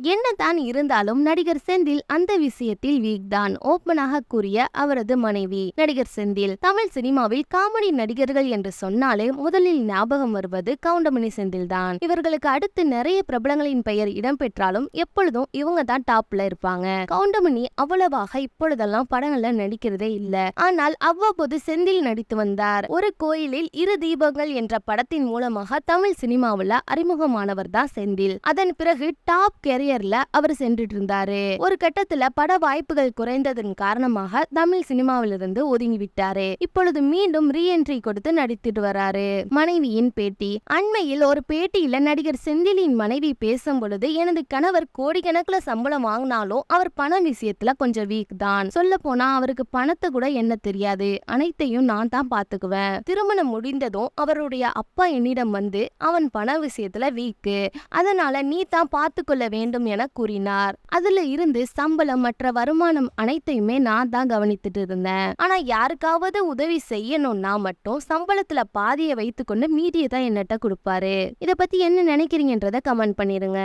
என்னதான் இருந்தாலும் நடிகர் செந்தில் அந்த விஷயத்தில் வீக் தான் ஓப்பனாக கூறிய அவரது மனைவி. நடிகர் செந்தில் தமிழ் சினிமாவில் காமெடி நடிகர்கள் என்று சொன்னாலே முதலில் ஞாபகம் வருவது கவுண்டமணி செந்தில் தான். இவர்களுக்கு அடுத்து நிறைய பிரபலங்களின் பெயர் இடம்பெற்றாலும் எப்பொழுதும் இவங்க தான் டாப்ல இருப்பாங்க. கவுண்டமணி அவ்வளவாக இப்பொழுதெல்லாம் படங்கள்ல நடிக்கிறதே இல்ல. ஆனால் அவ்வப்போது செந்தில் நடித்து வந்தார். ஒரு கோயிலில் இரு தீபங்கள் என்ற படத்தின் மூலமாக தமிழ் சினிமாவுல அறிமுகமானவர் தான் செந்தில். அதன் பிறகு டாப் கெரியர்ல அவர் சென்றுட்டு இருந்தாரு. ஒரு கட்டத்துல பட வாய்ப்புகள் குறைந்ததன் காரணமாக தமிழ் சினிமாவிலிருந்து ஒதுங்கி விட்டாரு. இப்பொழுது மீண்டும் ரீஎன்ட்ரி கொடுத்து நடித்துட்டு வராரு. மனைவியின் பேட்டி. அண்மையில் ஒரு பேட்டியில நடிகர் செந்திலின் மனைவி பேசும் பொழுது, எனது கணவர் கோடிக்கணக்கில் சம்பளம் வாங்கினாலும் அவர் பண விஷயத்துல கொஞ்சம் வீக் தான். சொல்ல போனா அவருக்கு பணத்தை கூட என்ன தெரியாது, அனைத்தையும் நான் தான் பாத்துக்குவேன். திருமணம் முடிந்ததும் அவருடைய அப்பா என்னிடம் வந்து அவன் பண விஷயத்துல வீக்கு, அதனால நீ தான் பார்த்துக்கொள்ள வேண்டும் என கூறினார். அதுல இருந்து சம்பளம் மற்ற வருமானம் அனைத்தையுமே நான் தான் கவனித்துட்டு இருந்தேன். ஆனா யாருக்காவது உதவி செய்யணும்னா மட்டும் சம்பளத்துல பாதியை வைத்துக்கொண்டு மீதியை தான் என்னட்ட கொடுப்பாரு. இத பத்தி என்ன நினைக்கிறீங்கன்றத கமெண்ட் பண்ணிருங்க.